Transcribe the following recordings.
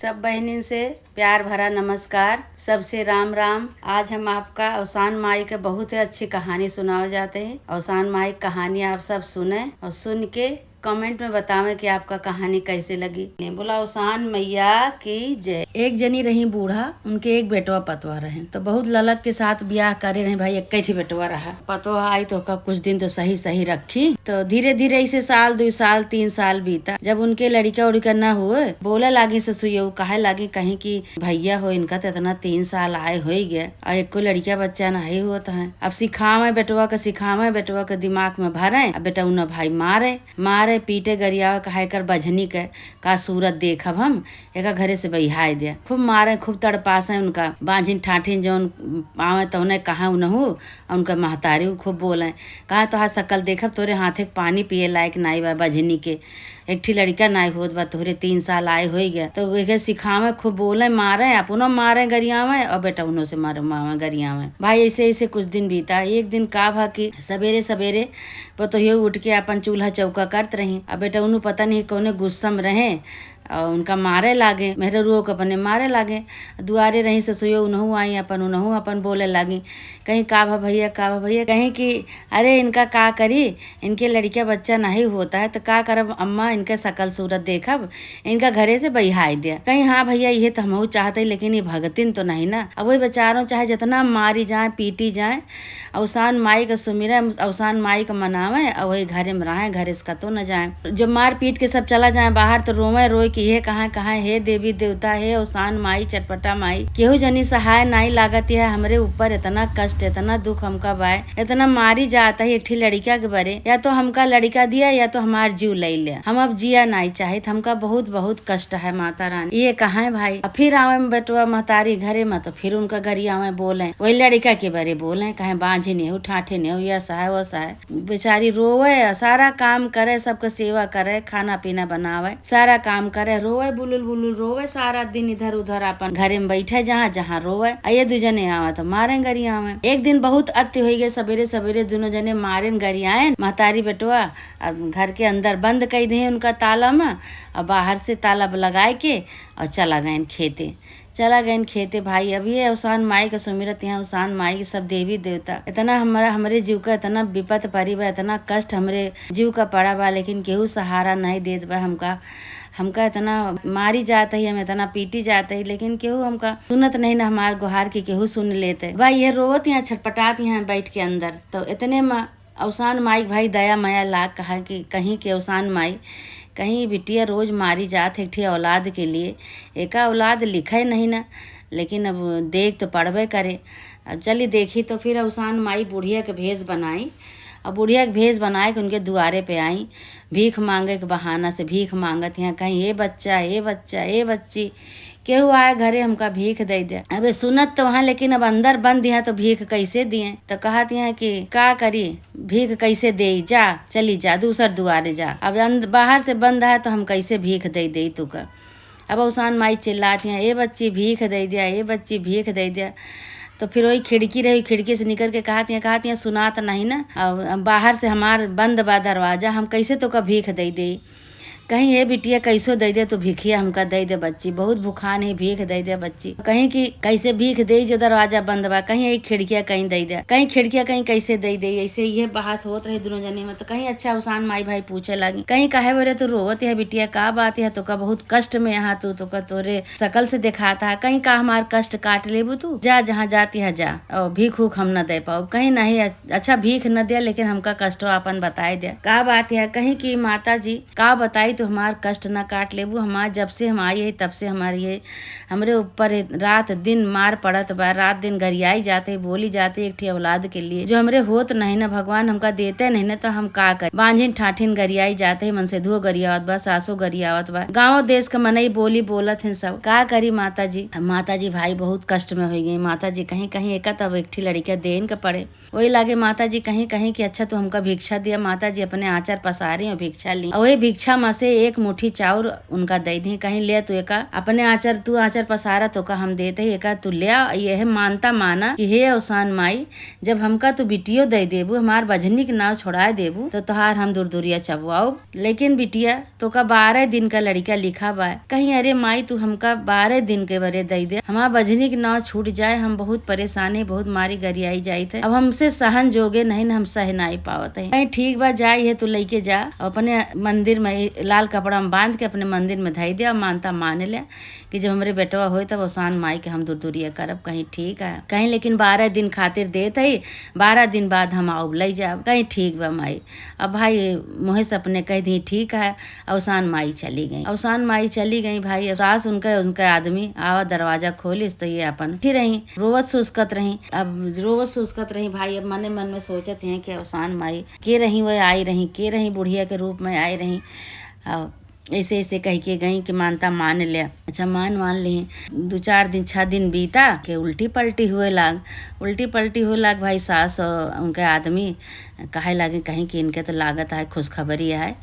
सब बहनिन से प्यार भरा नमस्कार। सबसे राम राम। आज हम आपका अवसान माई के बहुत ही अच्छी कहानी सुनाए जाते हैं। अवसान माई कहानी आप सब सुने और सुन के कमेंट में बतावें कि आपका कहानी कैसे लगी। बोला अवसान मैया की जय। एक जनी रही बूढ़ा, उनके एक बेटवा पतवा रहे तो बहुत ललक के साथ ब्याह करे रहे। भाई एक ही बेटवा रहा। पतवा आई तो कुछ दिन तो सही सही रखी, तो धीरे धीरे इसे साल 2 साल 3 साल बीता। जब उनके लड़का उड़का न हुए, बोले लागी ससुइया कहे लागी कहीं की भैया हो इनका तो इतना 3 साल आए हो ही गया और एक को लड़का बच्चा नहीं होता है। अब सिखावे बेटवा के दिमाग में भरे। अब बेटा उन्हें भाई मारे पीटे गरियावे कहे कर बझनी के का सूरत देखब हम एक घरे से बहिहाय दिया। खूब मारे खूब तड़पासे उनका बांझिन ठाठिन जौन पावे तो उन्हें कहा उनहू उनका महतारी खूब बोले कहा तो शकल देखब तोरे हाथे पानी पिए लायक नाई बा बझनी के एक ठी लड़का नाई होत बा तोहरे 3 साल आए हो गया। तो एक सिखावे खूब बोले मारे अपनो मारे गरियावे और बेटा उन्हों से मारे गरियावे। भाई ऐसे ऐसे कुछ दिन बीता। एक दिन का भा कि सवेरे सवेरे पतोहियो उठ के अपन चूल्हा चौका करत रही। अब बेटा उन्हें पता नहीं कौने गुस्सा में रहे और उनका मारे लागे। मेहरे रुओ को अपने मारे लागे। दुआरे रही ससुइयो उन्हू आई उन्हू अपन बोले लागी कहीं का भा भैया कहीं कि अरे इनका का करी, इनके लड़का बच्चा नहीं होता है तो का करब अम्मा, इनके शकल सूरत देखब, इनका घरे से बहिहाय दिया। कहीं हाँ भैया ये तो हमहू चाहते लेकिन ये भगतिन तो नहीं ना। अब वही बेचारों चाहे जितना मारी जाए पीटी जाए अवसान माई का सुमिरे अवसान माई का मनावे और वही घरे में रहे, घरे से कतो न जाए। जब मार पीट के सब चला जाए बाहर तो रोवे रोए कि हे कहाँ हे देवी देवता, हे अवसान माई चटपटा माई, केहू जनी सहाय नहीं लागत है हमरे ऊपर। इतना कष्ट इतना दुख हमका बाय, इतना मारी जाता है एक ठी लड़का के बरे। या तो हमका लड़का दिया या तो हमार जीव ले लिया, हम अब जिया नहीं चाहे। हमका बहुत बहुत कष्ट है माता रानी। ये कहा है भाई। फिर आवे बेटवा महतारी घरे में तो फिर उनका गरिया में बोले वही लड़का के बारे बोले कहे बांझे नहीं ठाठे नहीं या सहाय वो सहाय। बेचारी रोवे सारा काम करे, सबका सेवा करे, खाना पीना बनावे, सारा काम करे, रोवे बुलुल रोवे सारा दिन इधर उधर अपन घरे में बैठे जहाँ जहाँ रोवे। ये 2 जने आवे तो मारे गरिया में। एक दिन बहुत अति हो गए, सवेरे सवेरे दोनों जने मारे गरियाए। महतारी बेटवा अब घर के अंदर बंद कर दिए उनका ताला में और बाहर से ताला लगाए के और चला गए खेते भाई। अब ये अवसान माई का सुमिरत यहाँ अवसान माई के सब देवी देवता इतना हमरे जीव का इतना विपत पड़ी बा, इतना कष्ट हमरे जीव का पड़ा बा, लेकिन केहू सहारा नहीं देत बा। हमका इतना मारी जाता है, हम इतना पीटी जाता है, लेकिन केहू हमका सुनत नहीं ना हमार गुहार के केहू सुन लेते भाई। ये रोवत यहाँ छटपटात यहाँ बैठ के अंदर। तो इतने में अवसान माई भाई दया माया लाग कहा कि कहीं के अवसान माई कहीं बिटिया रोज मारी जात है एक औलाद के लिए। एक औलाद लिखे नहीं ना, लेकिन अब देख तो पड़बे करे। अब चली देखी तो फिर अवसान माई बुढ़िया के भेष बनाई और बुढ़िया के भेष बनाए के उनके दुआरे पे आई। भीख मांगे के बहाना से भीख मांगत यहाँ कहीं ये बच्ची केहू आए घरे हमका भीख दे दे। अबे सुनत तो वहाँ, लेकिन अब अंदर बंद यहाँ तो भीख कैसे दिए। तो कहत यहाँ कि का करी भीख कैसे दे, जा चली जा दूसर दुआरे जा। अब बाहर से बंद है तो हम कैसे भीख दे तुका। अब अवसान माई चिल्लाती हैं ये बच्ची भीख दे दिया। तो फिर वही खिड़की रही, खिड़की से निकल के कहती हैं सुनात नहीं ना, अब बाहर से हमार बंद बा दरवाजा, हम कैसे तो का भीख दे कहीं ये बिटिया कैसो दे दे तो भिखिया हमका दे दे, बच्ची बहुत भूखान है भीख दे दे बच्ची। कहीं की कैसे भीख दे जो दरवाजा बंद बा, कहीं एक खिड़किया कहीं दे दे, कहीं खिड़किया कहीं कैसे दे ऐसे ये बहस होत रही दोनों जने में। तो कहीं अच्छा अवसान माई भाई पूछे लगी कहीं कहे बोले तो रोवत है बिटिया का बात है, तो का बहुत कष्ट में यहाँ तो का तोरे शकल से दिखाता है, कहीं का हमार कष्ट काट लेबू तू, जा जहाँ जाती है जा, और भीख उख हम न दे पाओ। कहीं नहीं अच्छा भीख न दिया लेकिन हमका कष्टो अपन बताए दे का बात है। कहीं की माता जी का बताई तो हमार कष्ट न काट लेबू। हमार जब से हम आई है तब से हमारी ये हमरे ऊपर रात दिन मार पड़त बा, रात दिन गरियाई जाते बोली जाते एक ठी औलाद के लिए जो हमरे होत नहीं ना, भगवान हमका देते नहीं ना, तो हम का कर बांझिन ठाठिन गरियाई जाते मन से धुओ गरियावत बा, सासो गरियावत बा, गाँव देश का मनई बोली बोलत है सब का करी। माता जी भाई बहुत कष्ट में हो गई। माता जी कहीं कहीं एक तब एक ठी लड़का देन का पड़े वही लागे माता जी कहीं कहीं कि अच्छा तो हमका भिक्षा दिया। माता जी अपने आचार पसारी और भिक्षा ली और वही भिक्षा में से एक मुट्ठी चाउर उनका दे दी, कहीं ले तू एका अपने आचर तू आचर पसारा तो का हम देते ही एका तू ले आ। यह मानता माना कि हे अवसान माई, जब हमका तू बिटियो दे देबू, हमार बजनी के नाव छोड़ा देबू तो तोहार हम दूर दूरिया चबवाओ। लेकिन बिटिया तो का 12 दिन का लड़का लिखा बा। कहीं अरे माई तू हमका 12 दिन के बरे दे दे, हमार बजनी के नाव छूट जाए, हम बहुत परेशान है, बहुत मारी गरियाई जाई थे, अब हमसे सहन जोगे नहीं न, हम सह नहीं पावत है। कहीं ठीक बा जाई है तू लेके जा अपने मंदिर में लाल कपड़ा में बांध के अपने मंदिर में धई दे। मानता मान ले कि जब हमारे बेटवा हो तब अवसान माई के हम दूर दूरिया करब। कहीं ठीक है कहीं, लेकिन 12 दिन खातिर देत है, 12 दिन बाद हम आउ ले जाब। कहीं ठीक बा माई। अब भाई मोहे से अपने कह दी ठीक है। अवसान माई चली गई। अवसान माई चली गई भाई। सास उनके आदमी आवा दरवाजा खोलिस तो ये अपन फिर रही रोवत सुस्कत रही। अब रोवत सुस्कत रही भाई। अब मने मन में सोचत हैं कि अवसान माई के रही वह आई रही, के रही बुढ़िया के रूप में आई रही। ऐसे ऐसे कह के गई कि मानता मान लिया। अच्छा मान ली। 2-4 दिन 6 दिन बीता के उल्टी पलटी हुए लाग भाई। सास और उनके आदमी कहे लागे कहीं कि इनके तो लागत है खुशखबरी है।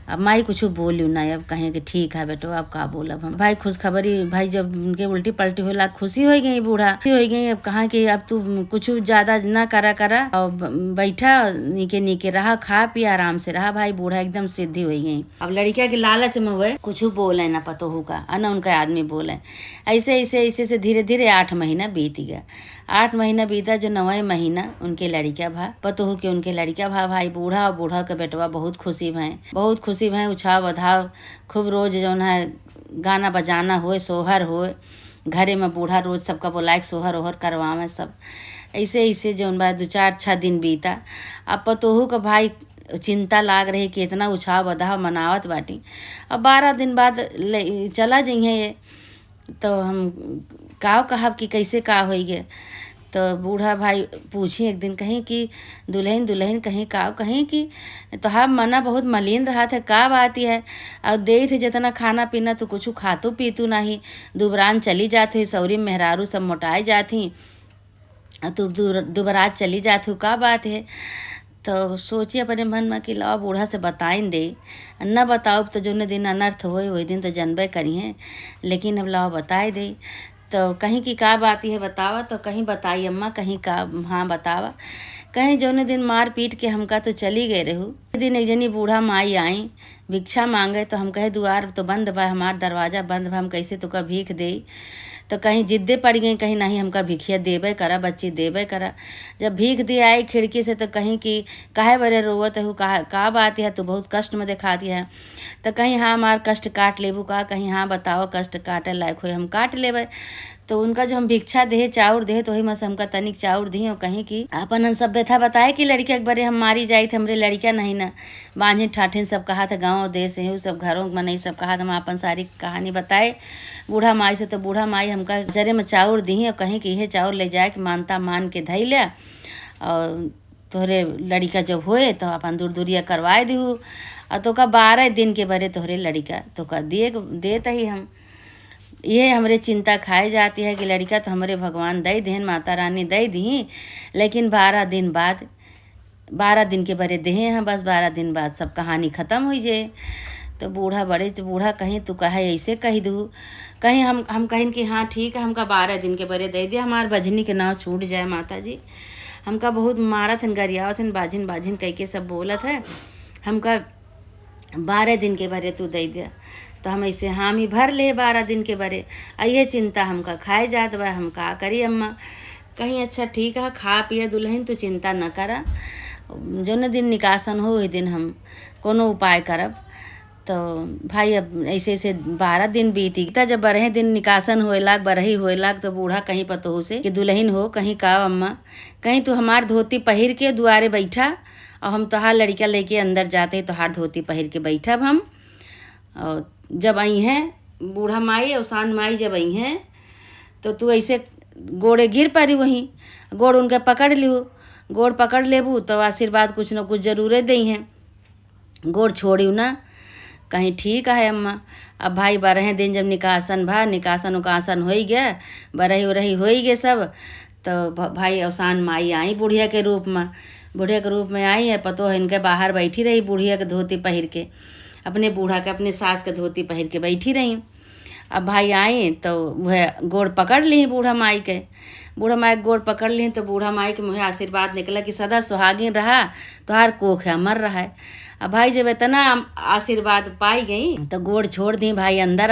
अब माई कुछ बोलू ना, अब कहें कि ठीक है बेटो अब का बोलब हम। भाई खुशखबरी भाई जब उनके उल्टी पलटी हो लाग खुशी हो गई, बूढ़ा हो गई। अब कहा कि अब तू कुछ ज्यादा ना करा और बैठा नीके रहा, खा पिया आराम से रहा। भाई बूढ़ा एकदम सिद्धि हो गई। अब लड़किया के लालच में हुए कुछ बोले ना पतोहू का, न उनका आदमी बोले। ऐसे से धीरे धीरे 8 महीना बीत गया। 8 महीना बीता, जो 9वें महीना उनके लड़किया भा पतोहू के उनके लड़किया भा। भाई बूढ़ा और बूढ़ा के बेटवा बहुत खुशी भय उछाव बधाव खूब। रोज जौन है गाना बजाना होए, सोहर होए घरे में। बूढ़ा रोज सबका बोलाए सोहर ओहर करवावे सब। ऐसे जौन बा 2-4-6 दिन बीता। अब पतोहू का भाई चिंता लाग रही कि इतना उछाव बधाव मनावत बाटी। अब 12 दिन बाद चला जाइए ये तो हम का कहब कि कैसे का होई गे। तो बूढ़ा भाई पूछी एक दिन कहीं कि दुल्हन कहीं का कहीं कि तोहार मना बहुत मलिन रहा था, का बात है। और दे थे जितना खाना पीना तो कुछ खातू पीतू नहीं, दुबरान चली जाती, सौरी मेहरारू सब मोटाए जाती, तू दुबरात चली जाती, का बात है। तो सोची अपने मन में कि लाओ बूढ़ा से बताइन दे। न बताओ तो जो दिन अनर्थ होए वही दिन तो जनबे करी है, लेकिन अब लाओ बताए दे। तो कहीं की का बात है बतावा, तो कहीं बताई अम्मा, कहीं का हाँ बतावा। कहीं जौने दिन मार पीट के हमका तो चली गए रहू। दिन एक जनी बूढ़ा माई आई भिक्षा मांगे, तो हम कहे दुआर तो बंद बा, हमार दरवाजा बंद बा, हम कैसे तुका भीख दे। तो कहीं जिद्दे पड़ गई, कहीं नहीं हमका भिखिया देबे करा, बच्ची देबे करा। जब भीख दे आई खिड़की से तो कहीं कि काहे बरे रोवत है, का बात है, तू बहुत कष्ट में दिखा दिया है। तो कहीं हाँ हमार कष्ट काट लेबू का, कहीं हाँ बताओ कष्ट काटे लायक हो हम काट लेबे। तो उनका जो हम भिक्षा दे चाउर दे तो वही में से हमका तनिक चाउर दी। और कहीं की अपन हम सब व्यथा बताए कि लड़किया एक बारे हम मारी जाई थे, हमरे लड़किया नहीं ना बांझिन ठाठिन सब कहा था, गाँव देश है सब घरों में नहीं सब कहा था। हम अपन सारी कहानी बताए बूढ़ा माई से। तो बूढ़ा माई हमका जरे में चाउर दी और कहीं कि यह चाउर ले जाए कि मानता मान के धई लिया और तोहरे लड़का जब होए तो अपन दूर दूरिया करवाए दीहू। और तो का 12 दिन के बरे तोहरे लड़का तो का देत ही हम। ये हमरे चिंता खाए जाती है कि लड़का तो हमारे भगवान दे दें, माता रानी दे दी, लेकिन 12 दिन बाद 12 दिन के बरे देहे हैं, बस 12 दिन बाद सब कहानी ख़त्म हो जाए। तो बूढ़ा कहीं तू कहे ऐसे कही दू, कहीं हम कहीं कि हाँ ठीक है हमका 12 दिन के बरे दे दिया, हमार बजनी के नाव छूट जाए माता जी। हमका बहुत मारत हन गरियावत हन, बाजिन कह के सब बोलत है, हमका 12 दिन के बरे तू दे दिया। तो हम ऐसे हामी भर ले 12 दिन के बरे। ये चिंता हमका खाए जात बा, हम का करी अम्मा। कहीं अच्छा ठीक है खा पिया दुल्हन तू चिंता न करा, जो दिन निकासन हो वही दिन हम कोनो उपाय करब। तो भाई अब ऐसे 12 दिन बीती ता, जब 12 दिन निकासन होए लाग बरही होए लाग तो बूढ़ा कहीं पतोहू से कि दुल्हन हो कहीं का अम्मा, कहीं तू हमार धोती पहिर के दुआरे बैठा और हम तोहार लड़का लेके अंदर जाते तोहार धोती पहिर के बैठब हम। और जब आई हैं बूढ़ा माई अवसान माई जब आई हैं तो तू ऐसे गोड़े गिर पड़ी, वहीं गोड़ उनके पकड़ लिहू, गोड़ पकड़ लेबू तो आशीर्वाद कुछ न कुछ जरूरे दई हैं, गोड़ छोड़ियो ना। कहीं ठीक है अम्मा। अब भाई 12 दिन जब निकासन उकासन हो गया, बरही उरही हो गए सब। तो भाई अवसान माई आई बुढ़िया के रूप में आई है, पतो है इनके बाहर बैठी रही बुढ़िया के धोती पहिर के। अपने बूढ़ा के अपने सास के धोती पहन के बैठी रही। अब भाई आए तो वह गोड़ पकड़ ली बूढ़ा माई के। बूढ़ा माई के गोड़ पकड़ ली तो बूढ़ा माई के मुँह आशीर्वाद निकला कि सदा सुहागिन रहा, तोहार कोख अमर रहा है। अब भाई जब इतना आशीर्वाद पाई गई तो गोड़ छोड़ दी, भाई अंदर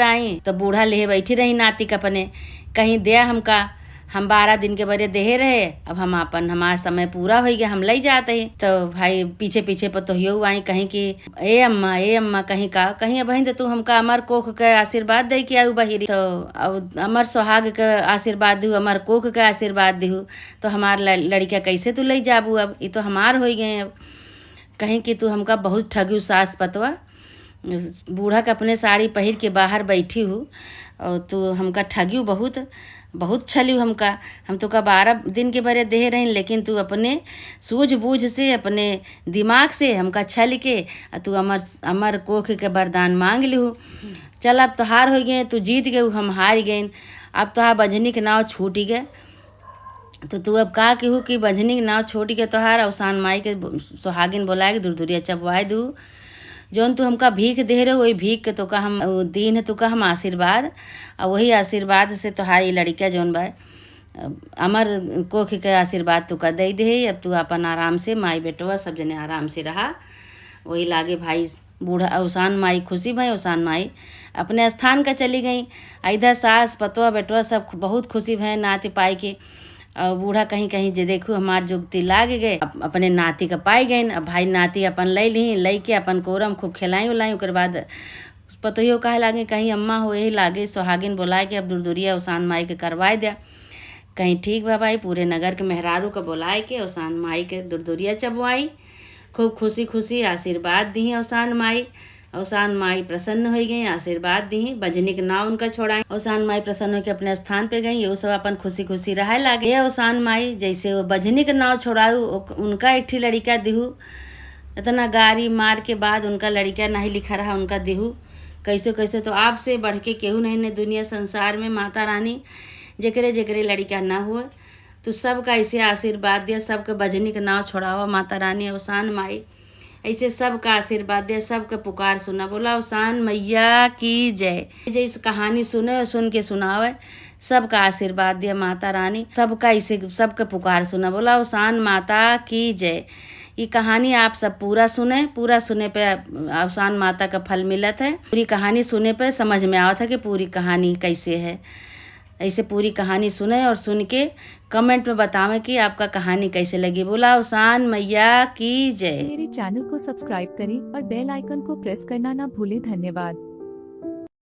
आई तो बूढ़ा ले बैठी रही नाती के अपने, कहीं दे हमका, हम 12 दिन के बरे देहे रहे, अब हम अपन हमारा समय पूरा हो गया, हम लई जाते हैं। तो भाई पीछे पीछे पतोहियो आई कहीं कि ए अम्मा कहीं का कहीं बहन तो तू हमका अमर कोख के आशीर्वाद दे के आयु बहिरी, तो अब अमर सुहाग के आशीर्वाद दू, अमर कोख के आशीर्वाद दू, तो हमार लड़किया कैसे तू लई जाबू, अब ये तो हमार हो गए। अब कहीं कि तू हमका बहुत ठगू सास पतवा, बूढ़ा के अपने साड़ी पहिर के बाहर बैठी हूँ और तू हमका ठगियो बहुत छलियो हमका, हम तो का 12 दिन के बरे दे रही, लेकिन तू अपने सूझबूझ से अपने दिमाग से हमका छल के तू अमर कोख के वरदान मांग लिहू। चल अब तो हार हो गए, तू जीत गए, हम हार गए, अब तो बजनी के नाव छूट गए। तो तू अब का कहू कि बजनी के नाव छूट गए, तोहार अवसान माई के सुहागिन बोलाए के दूर चबवाए दू, जौन तू हमका भीख दे रहे वही भीख के तुका हम दीन है, तुका हम आशीर्वाद, और वही आशीर्वाद से तोहारी लड़किया जौन बा अमर कोख के आशीर्वाद तुका दे दे। अब तू अपन आराम से माई बेटवा सब जने आराम से रहा। वही लागे भाई बूढ़ा अवसान माई खुशी भाई, अवसान माई अपने स्थान का चली गई। इधर सास पतवा बेटवा सब बहुत खुशी भय नाती पाई के, और बूढ़ा कहीं कहीं जे देखू हमार जुगती लाग गए, अपने नाती का पाई गए। अब भाई नाती अपन लई के अपन कोरम खूब खिलाई उलाई, ओकर बाद पतोहियो कहे लागे कहीं अम्मा हो यही लागे सुहागिन बोलाए के अब दूरदूरिया अवसान माई के करवाए दिया। कहीं ठीक बा भाई, पूरे नगर के मेहरारू का बोलाए के अवसान माई के दूरदूरिया चबवाई, खूब खुशी खुशी आशीर्वाद दी अवसान माई। अवसान माई प्रसन्न हो गई, आशीर्वाद दी, बजनी के नाव उनका छोड़ाई। अवसान माई प्रसन्न होकर अपने स्थान पे गई, ये सब अपन खुशी खुशी रहे लागे। अवसान माई जैसे वो बजनी के नाव छोड़ाऊ, उनका एक लड़का दिहू, इतना गारी मार के बाद उनका लड़का नहीं लिखा रहा, उनका दिहू कैसे तो आपसे बढ़ के केहू नहीं ने दुनिया संसार में माता रानी, जेकरे लड़का ना हुए तो सबका ऐसे आशीर्वाद दिया, सबके बजनी के नाव छोड़ावा माता रानी अवसान माई, ऐसे सबका आशीर्वाद दे, सबके पुकार सुना, बोला अवसान मैया की जय। जैसे कहानी सुने और सुन के सुनावे, सबका आशीर्वाद दिया माता रानी, सबका ऐसे सबके पुकार सुना, बोला अवसान माता की जय। ये कहानी आप सब पूरा सुने पे अवसान माता का फल मिलत है। पूरी कहानी सुने पे समझ में आवत है कि पूरी कहानी कैसे है। ऐसे पूरी कहानी सुने और सुन के कमेंट में बतावें कि आपका कहानी कैसे लगी। बोला अवसान मैया की जय। मेरे चैनल को सब्सक्राइब करें और बेल आइकन को प्रेस करना ना भूलें। धन्यवाद।